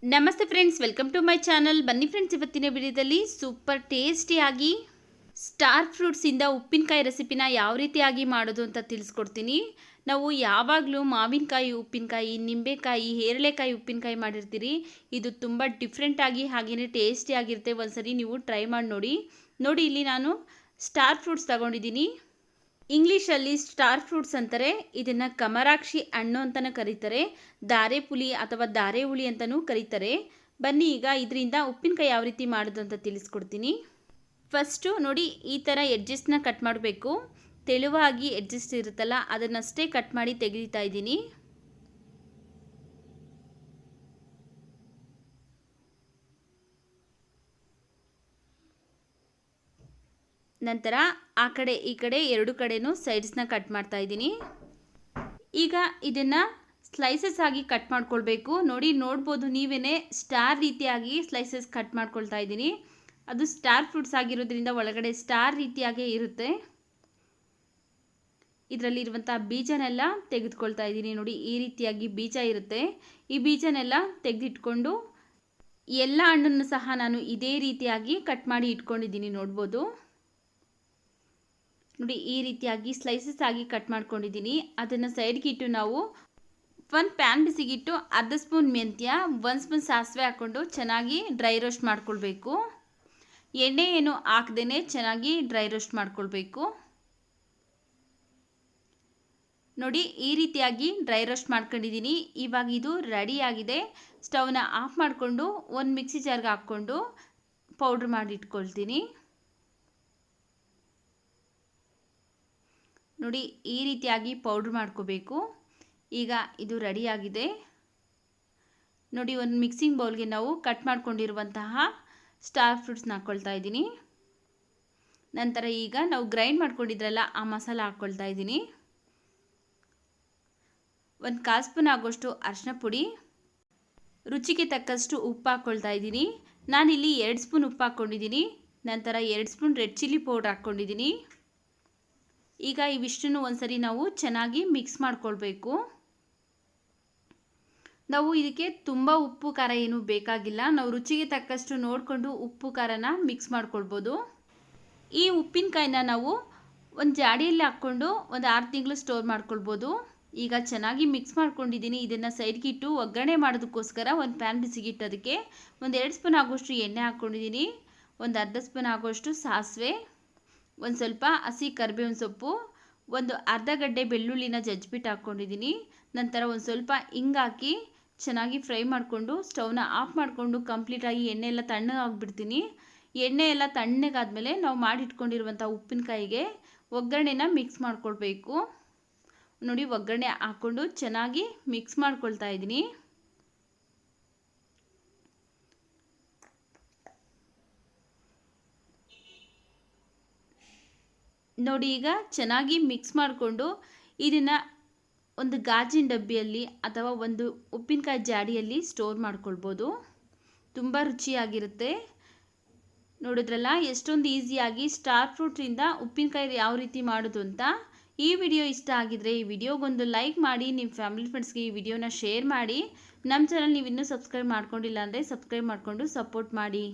ನಮಸ್ತೆ friends, welcome to my channel. ಬನ್ನಿ friends, ಇವತ್ತಿನ ವಿಡಿಯೋದಲ್ಲಿ ಸೂಪರ್ ಟೇಸ್ಟಿಯಾಗಿ ಸ್ಟಾರ್ ಫ್ರೂಟ್ಸಿಂದ ಉಪ್ಪಿನಕಾಯಿ ರೆಸಿಪಿನ ಯಾವ ರೀತಿಯಾಗಿ ಮಾಡೋದು ಅಂತ ತಿಳಿಸ್ಕೊಡ್ತೀನಿ. ನಾವು ಯಾವಾಗಲೂ ಮಾವಿನಕಾಯಿ ಉಪ್ಪಿನಕಾಯಿ, ನಿಂಬೆಕಾಯಿ, ಹೇರಳೆಕಾಯಿ ಉಪ್ಪಿನಕಾಯಿ ಮಾಡಿರ್ತೀರಿ. ಇದು ತುಂಬ ಡಿಫ್ರೆಂಟಾಗಿ ಹಾಗೆಯೇ ಟೇಸ್ಟಿಯಾಗಿರುತ್ತೆ. ಒಂದ್ಸರಿ ನೀವು ಟ್ರೈ ಮಾಡಿ ನೋಡಿ. ಇಲ್ಲಿ ನಾನು ಸ್ಟಾರ್ ಫ್ರೂಟ್ಸ್ ತಗೊಂಡಿದ್ದೀನಿ. ಇಂಗ್ಲೀಷಲ್ಲಿ ಸ್ಟಾರ್ ಫ್ರೂಟ್ಸ್ ಅಂತಾರೆ. ಇದನ್ನು ಕಮರಾಕ್ಷಿ ಹಣ್ಣು ಅಂತಲೂ ಕರೀತಾರೆ, ಧಾರೆ ಪುಲಿ ಅಥವಾ ಧಾರೆ ಹುಳಿ ಅಂತಲೂ ಕರೀತಾರೆ. ಬನ್ನಿ ಈಗ ಇದರಿಂದ ಉಪ್ಪಿನಕಾಯಿ ಯಾವ ರೀತಿ ಮಾಡೋದು ಅಂತ ತಿಳಿಸ್ಕೊಡ್ತೀನಿ. ಫಸ್ಟು ನೋಡಿ, ಈ ಥರ ಎಡ್ಜಸ್ಟ್ನ ಕಟ್ ಮಾಡಬೇಕು. ತೆಳುವಾಗಿ ಎಡ್ಜಸ್ಟ್ ಇರುತ್ತಲ್ಲ, ಅದನ್ನಷ್ಟೇ ಕಟ್ ಮಾಡಿ ತೆಗಿತಾ ಇದ್ದೀನಿ. ನಂತರ ಆ ಕಡೆ ಈ ಕಡೆ ಎರಡು ಕಡೆನೂ ಸೈಡ್ಸ್ನ ಕಟ್ ಮಾಡ್ತಾ ಇದ್ದೀನಿ. ಈಗ ಇದನ್ನು ಸ್ಲೈಸಸ್ ಆಗಿ ಕಟ್ ಮಾಡ್ಕೊಳ್ಬೇಕು. ನೋಡ್ಬೋದು ನೀವೇ, ಸ್ಟಾರ್ ರೀತಿಯಾಗಿ ಸ್ಲೈಸಸ್ ಕಟ್ ಮಾಡ್ಕೊಳ್ತಾ ಇದ್ದೀನಿ. ಅದು ಸ್ಟಾರ್ ಫ್ರೂಟ್ಸ್ ಆಗಿರೋದ್ರಿಂದ ಒಳಗಡೆ ಸ್ಟಾರ್ ರೀತಿಯಾಗೇ ಇರುತ್ತೆ. ಇದರಲ್ಲಿರುವಂಥ ಬೀಜನೆಲ್ಲ ತೆಗೆದುಕೊಳ್ತಾ ಇದ್ದೀನಿ. ನೋಡಿ, ಈ ರೀತಿಯಾಗಿ ಬೀಜ ಇರುತ್ತೆ. ಈ ಬೀಜನೆಲ್ಲ ತೆಗೆದಿಟ್ಕೊಂಡು ಎಲ್ಲ ಹಣ್ಣನ್ನು ಸಹ ನಾನು ಇದೇ ರೀತಿಯಾಗಿ ಕಟ್ ಮಾಡಿ ಇಟ್ಕೊಂಡಿದ್ದೀನಿ. ನೋಡ್ಬೋದು ನೋಡಿ, ಈ ರೀತಿಯಾಗಿ ಸ್ಲೈಸಸ್ ಆಗಿ ಕಟ್ ಮಾಡ್ಕೊಂಡಿದ್ದೀನಿ. ಅದನ್ನು ಸೈಡ್ಗೆ ಇಟ್ಟು ನಾವು ಒಂದು ಪ್ಯಾನ್ ಬಿಸಿಗಿಟ್ಟು ಅರ್ಧ ಸ್ಪೂನ್ ಮೆಂತ್ಯ, 1 ಸ್ಪೂನ್ ಸಾಸಿವೆ ಹಾಕ್ಕೊಂಡು ಚೆನ್ನಾಗಿ ಡ್ರೈ ರೋಸ್ಟ್ ಮಾಡ್ಕೊಳ್ಬೇಕು. ಎಣ್ಣೆ ಏನು ಹಾಕ್ದೇ ಚೆನ್ನಾಗಿ ಡ್ರೈ ರೋಸ್ಟ್ ಮಾಡ್ಕೊಳ್ಬೇಕು. ನೋಡಿ, ಈ ರೀತಿಯಾಗಿ ಡ್ರೈ ರೋಸ್ಟ್ ಮಾಡ್ಕೊಂಡಿದ್ದೀನಿ. ಇವಾಗ ಇದು ರೆಡಿಯಾಗಿದೆ. ಸ್ಟವ್ನ ಆಫ್ ಮಾಡಿಕೊಂಡು ಒಂದು ಮಿಕ್ಸಿ ಜಾರ್ಗೆ ಹಾಕ್ಕೊಂಡು ಪೌಡ್ರ್ ಮಾಡಿ ಇಟ್ಕೊಳ್ತೀನಿ. ನೋಡಿ, ಈ ರೀತಿಯಾಗಿ ಪೌಡ್ರ್ ಮಾಡ್ಕೋಬೇಕು. ಈಗ ಇದು ರೆಡಿಯಾಗಿದೆ. ನೋಡಿ, ಒಂದು ಮಿಕ್ಸಿಂಗ್ ಬೌಲ್ಗೆ ನಾವು ಕಟ್ ಮಾಡ್ಕೊಂಡಿರುವಂತಹ ಸ್ಟಾರ್ ಫ್ರೂಟ್ಸ್ನ ಹಾಕ್ಕೊಳ್ತಾ ಇದ್ದೀನಿ. ನಂತರ ಈಗ ನಾವು ಗ್ರೈಂಡ್ ಮಾಡ್ಕೊಂಡಿದ್ರಲ್ಲ, ಆ ಮಸಾಲ ಹಾಕ್ಕೊಳ್ತಾ ಇದ್ದೀನಿ. 1/4 ಸ್ಪೂನ್ ಆಗೋಷ್ಟು ಅರಿಶಿನ ಪುಡಿ, ರುಚಿಗೆ ತಕ್ಕಷ್ಟು ಉಪ್ಪು ಹಾಕ್ಕೊಳ್ತಾ ಇದ್ದೀನಿ. ನಾನಿಲ್ಲಿ 2 ಸ್ಪೂನ್ ಉಪ್ಪು ಹಾಕ್ಕೊಂಡಿದ್ದೀನಿ. ನಂತರ 2 ಸ್ಪೂನ್ ರೆಡ್ ಚಿಲ್ಲಿ ಪೌಡ್ರ್ ಹಾಕ್ಕೊಂಡಿದ್ದೀನಿ. ಈಗ ಇವಿಷ್ಟನ್ನು ಒಂದ್ಸರಿ ನಾವು ಚೆನ್ನಾಗಿ ಮಿಕ್ಸ್ ಮಾಡ್ಕೊಳ್ಬೇಕು. ನಾವು ಇದಕ್ಕೆ ತುಂಬ ಉಪ್ಪು ಖಾರ ಏನು ಬೇಕಾಗಿಲ್ಲ. ನಾವು ರುಚಿಗೆ ತಕ್ಕಷ್ಟು ನೋಡಿಕೊಂಡು ಉಪ್ಪು ಖಾರನ ಮಿಕ್ಸ್ ಮಾಡ್ಕೊಳ್ಬೋದು. ಈ ಉಪ್ಪಿನಕಾಯಿನ ನಾವು ಒಂದು ಜಾಡಿಯಲ್ಲಿ ಹಾಕ್ಕೊಂಡು ಒಂದು 6 ತಿಂಗಳು ಸ್ಟೋರ್ ಮಾಡ್ಕೊಳ್ಬೋದು. ಈಗ ಚೆನ್ನಾಗಿ ಮಿಕ್ಸ್ ಮಾಡ್ಕೊಂಡಿದ್ದೀನಿ. ಇದನ್ನು ಸೈಡ್ಗೆ ಇಟ್ಟು ಒಗ್ಗರಣೆ ಮಾಡೋದಕ್ಕೋಸ್ಕರ ಒಂದು ಪ್ಯಾನ್ ಬಿಸಿಗಿಟ್ಟೋದಕ್ಕೆ ಒಂದು 2 ಸ್ಪೂನ್ ಆಗೋಷ್ಟು ಎಣ್ಣೆ ಹಾಕ್ಕೊಂಡಿದ್ದೀನಿ. ಒಂದು ಅರ್ಧ ಸ್ಪೂನ್ ಆಗೋಷ್ಟು ಸಾಸಿವೆ, ಒಂದು ಸ್ವಲ್ಪ ಹಸಿ ಕರಿಬೇವಿನ ಸೊಪ್ಪು, ಒಂದು ಅರ್ಧ ಗಡ್ಡೆ ಬೆಳ್ಳುಳ್ಳಿನ ಜಜ್ಜಿಬಿಟ್ಟು ಹಾಕ್ಕೊಂಡಿದ್ದೀನಿ. ನಂತರ ಒಂದು ಸ್ವಲ್ಪ ಹಿಂಗಾಕಿ ಚೆನ್ನಾಗಿ ಫ್ರೈ ಮಾಡಿಕೊಂಡು ಸ್ಟವ್ನ ಆಫ್ ಮಾಡಿಕೊಂಡು ಕಂಪ್ಲೀಟಾಗಿ ಎಣ್ಣೆ ಎಲ್ಲ ತಣ್ಣಗಾಗ್ಬಿಡ್ತೀನಿ. ಎಣ್ಣೆ ಎಲ್ಲ ತಣ್ಣಗಾದ್ಮೇಲೆ ನಾವು ಮಾಡಿಟ್ಕೊಂಡಿರುವಂಥ ಉಪ್ಪಿನಕಾಯಿಗೆ ಒಗ್ಗರಣೆನ ಮಿಕ್ಸ್ ಮಾಡ್ಕೊಳ್ಬೇಕು. ನೋಡಿ, ಒಗ್ಗರಣೆ ಹಾಕ್ಕೊಂಡು ಚೆನ್ನಾಗಿ ಮಿಕ್ಸ್ ಮಾಡ್ಕೊಳ್ತಾ ಇದ್ದೀನಿ. ನೋಡಿ, ಈಗ ಚೆನ್ನಾಗಿ ಮಿಕ್ಸ್ ಮಾಡಿಕೊಂಡು ಇದನ್ನು ಒಂದು ಗಾಜಿನ ಡಬ್ಬಿಯಲ್ಲಿ ಅಥವಾ ಒಂದು ಉಪ್ಪಿನಕಾಯಿ ಜಾಡಿಯಲ್ಲಿ ಸ್ಟೋರ್ ಮಾಡ್ಕೊಳ್ಬೋದು. ತುಂಬ ರುಚಿಯಾಗಿರುತ್ತೆ. ನೋಡಿದ್ರಲ್ಲ, ಎಷ್ಟೊಂದು ಈಸಿಯಾಗಿ ಸ್ಟಾರ್ ಫ್ರೂಟ್ರಿಂದ ಉಪ್ಪಿನಕಾಯಿ ಯಾವ ರೀತಿ ಮಾಡೋದು ಅಂತ. ಈ ವಿಡಿಯೋ ಇಷ್ಟ ಆಗಿದ್ರೆ ಈ ವಿಡಿಯೋಗೊಂದು ಲೈಕ್ ಮಾಡಿ, ನಿಮ್ಮ ಫ್ಯಾಮಿಲಿ ಫ್ರೆಂಡ್ಸ್ಗೆ ಈ ವಿಡಿಯೋನ ಶೇರ್ ಮಾಡಿ. ನಮ್ಮ ಚಾನಲ್ ನೀವು ಇನ್ನೂ ಸಬ್ಸ್ಕ್ರೈಬ್ ಮಾಡ್ಕೊಂಡಿಲ್ಲ ಅಂದರೆ ಸಬ್ಸ್ಕ್ರೈಬ್ ಮಾಡಿಕೊಂಡು ಸಪೋರ್ಟ್ ಮಾಡಿ.